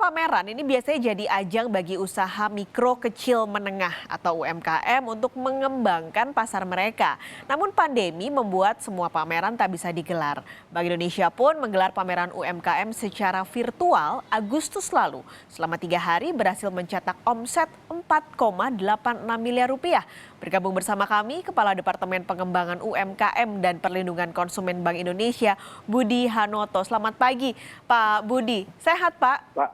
pameran ini biasanya jadi ajang bagi usaha mikro, kecil, menengah atau UMKM untuk mengembangkan pasar mereka. Namun pandemi membuat semua pameran tak bisa digelar. Bank Indonesia pun menggelar pameran UMKM secara virtual Agustus lalu. Selama 3 hari berhasil mencetak omset 4,86 miliar rupiah. Bergabung bersama kami Kepala Departemen Pengembangan UMKM dan Perlindungan Konsumen Bank Indonesia, Budi Hanoto. Selamat pagi, Pak Budi. Sehat, Pak? Pak,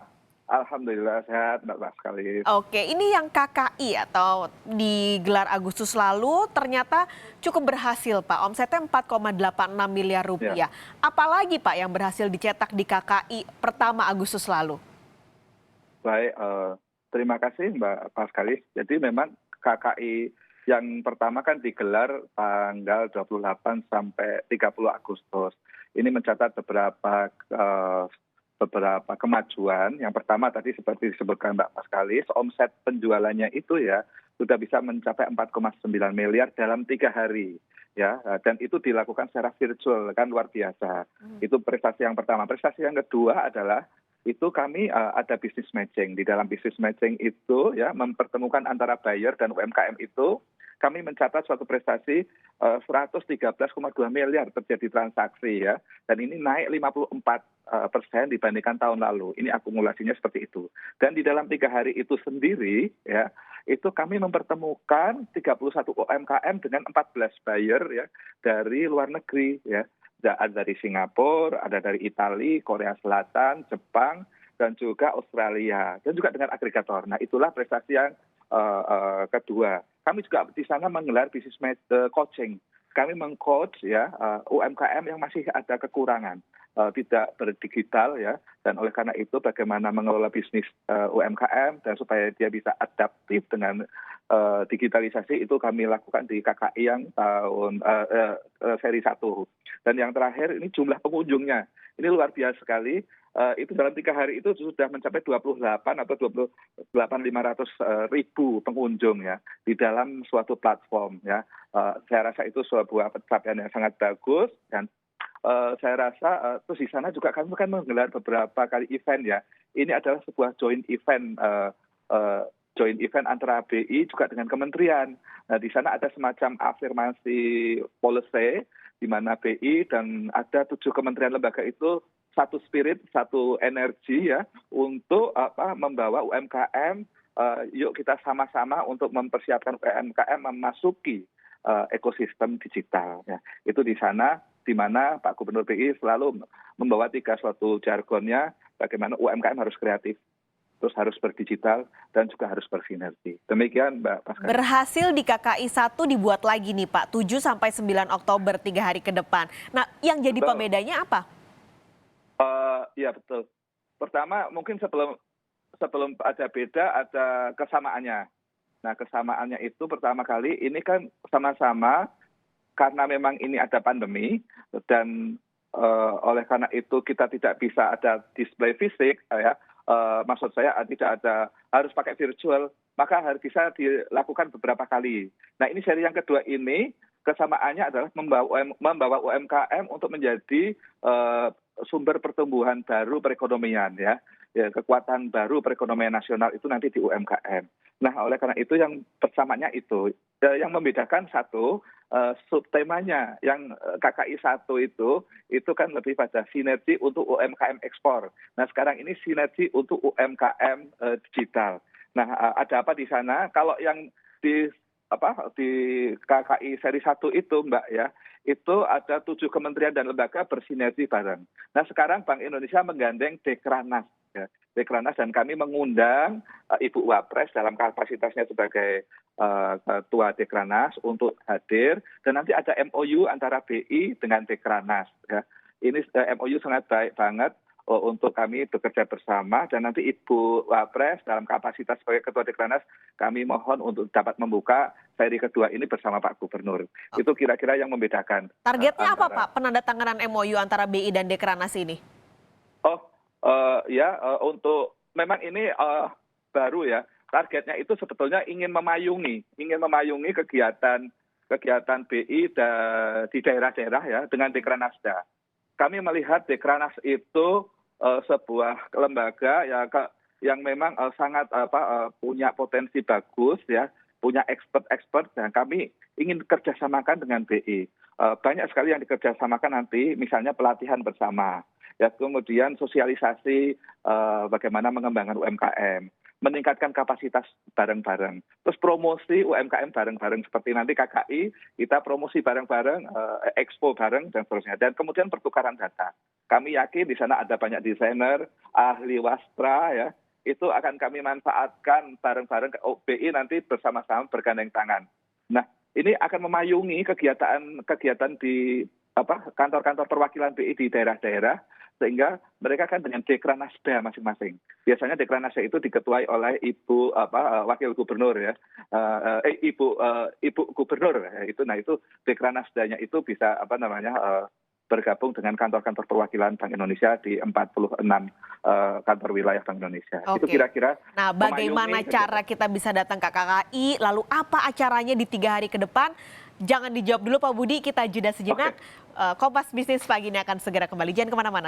alhamdulillah sehat, Mbak Paskalis. Oke, ini yang KKI atau digelar Agustus lalu ternyata cukup berhasil, Pak. Omsetnya 4,86 miliar Ya, rupiah. Apalagi, Pak, yang berhasil dicetak di KKI pertama Agustus lalu? baik. Terima kasih Mbak Paskalis. Jadi memang KKI yang pertama kan digelar tanggal 28 sampai 30 Agustus. Ini mencatat beberapa kemajuan. Yang pertama tadi seperti disebutkan Mbak Paskalis, omset penjualannya itu ya sudah bisa mencapai 4,9 miliar dalam 3 hari. Ya, dan itu dilakukan secara virtual, kan luar biasa. Itu prestasi yang pertama. Prestasi yang kedua adalah itu kami ada business matching. Di dalam business matching itu ya mempertemukan antara buyer dan UMKM itu kami mencatat suatu prestasi 113,2 miliar terjadi transaksi ya, dan ini naik 54% dibandingkan tahun lalu. Ini akumulasinya seperti itu. Dan di dalam 3 hari itu sendiri ya, itu kami mempertemukan 31 UMKM dengan 14 buyer ya dari luar negeri ya. Ada dari Singapura, ada dari Italia, Korea Selatan, Jepang, dan juga Australia, dan juga dengan agregator. Nah, itulah prestasi yang kedua. Kami juga di sana menggelar business coaching. Kami mengcoach ya UMKM yang masih ada kekurangan, tidak berdigital ya, dan oleh karena itu bagaimana mengelola bisnis UMKM dan supaya dia bisa adaptif dengan digitalisasi itu kami lakukan di KKI yang tahun seri 1. Dan yang terakhir ini jumlah pengunjungnya. Ini luar biasa sekali. Itu dalam 3 hari itu sudah mencapai 28 atau 28.500.000 pengunjung ya di dalam suatu platform ya. Saya rasa itu sebuah pencapaian yang sangat bagus, dan saya rasa terus di sana juga kami kan menggelar beberapa kali event ya. Ini adalah sebuah joint event antara BI juga dengan kementerian. Nah, di sana ada semacam afirmasi policy di mana BI dan ada 7 kementerian lembaga itu satu spirit, satu energi ya untuk membawa UMKM. Yuk kita sama-sama untuk mempersiapkan UMKM memasuki ekosistem digital. Ya. Itu di sana di mana Pak Gubernur BI selalu membawa 3 suatu jargonnya, bagaimana UMKM harus kreatif, terus harus berdigital, dan juga harus bersinergi. Demikian Mbak Pascal. Berhasil di KKI 1 dibuat lagi nih, Pak, 7 sampai 9 Oktober 3 hari ke depan. Nah, yang jadi pembedanya apa? Iya betul. Pertama mungkin sebelum ada beda ada kesamaannya. Nah, kesamaannya itu pertama kali ini kan sama-sama karena memang ini ada pandemi, dan oleh karena itu kita tidak bisa ada display fisik ya. Maksud saya tidak ada, harus pakai virtual, maka harus bisa dilakukan beberapa kali. Nah, ini seri yang kedua ini kesamaannya adalah membawa UMKM untuk menjadi sumber pertumbuhan baru perekonomian ya. Kekuatan baru perekonomian nasional itu nanti di UMKM. Nah, oleh karena itu yang persamaannya itu yang membedakan satu subtemanya yang KKI 1 itu kan lebih pada sinergi untuk UMKM ekspor. Nah, sekarang ini sinergi untuk UMKM digital. Nah, ada apa di sana? Kalau yang di KKI seri 1 itu Mbak ya, itu ada 7 kementerian dan lembaga bersinergi bareng. Nah, sekarang Bank Indonesia menggandeng Dekranas ya. Dekranas, dan kami mengundang Ibu Wapres dalam kapasitasnya sebagai ketua Dekranas untuk hadir, dan nanti ada MOU antara BI dengan Dekranas ya. Ini MOU sangat baik banget untuk kami bekerja bersama, dan nanti Ibu Wapres dalam kapasitas sebagai Ketua Dekranas kami mohon untuk dapat membuka seri kedua ini bersama Pak Gubernur. Itu kira-kira yang membedakan. Targetnya apa, Pak, penandatanganan MOU antara BI dan Dekranas ini? Untuk memang ini baru ya. Targetnya itu sebetulnya ingin memayungi kegiatan BI di daerah-daerah ya dengan Dekranasda. Kami melihat Dekranas itu sebuah lembaga ya yang memang sangat punya potensi bagus ya, punya expert, dan kami ingin kerjasamakan dengan BI. Banyak sekali yang dikerjasamakan nanti, misalnya pelatihan bersama, ya kemudian sosialisasi bagaimana mengembangkan UMKM, meningkatkan kapasitas bareng-bareng, terus promosi UMKM bareng-bareng seperti nanti KKI kita promosi bareng-bareng, expo bareng dan seterusnya, dan kemudian pertukaran data. Kami yakin di sana ada banyak desainer, ahli wastra ya, itu akan kami manfaatkan bareng-bareng BI nanti bersama-sama bergandeng tangan. Nah, ini akan memayungi kegiatan di kantor-kantor perwakilan BI di daerah-daerah, sehingga mereka kan dengan dekranasda masing-masing. Biasanya dekranasda itu diketuai oleh ibu wakil gubernur ya, ibu gubernur ya, itu. Nah itu dekranasdanya itu bisa bergabung dengan kantor-kantor perwakilan Bank Indonesia di 46 kantor wilayah Bank Indonesia. Itu Oke. kira-kira Nah, bagaimana cara kita bisa datang ke KKI? Lalu apa acaranya di 3 hari ke depan? Jangan dijawab dulu Pak Budi, kita jeda sejenak. Oke. Kompas Bisnis pagi ini akan segera kembali. Jangan kemana-mana.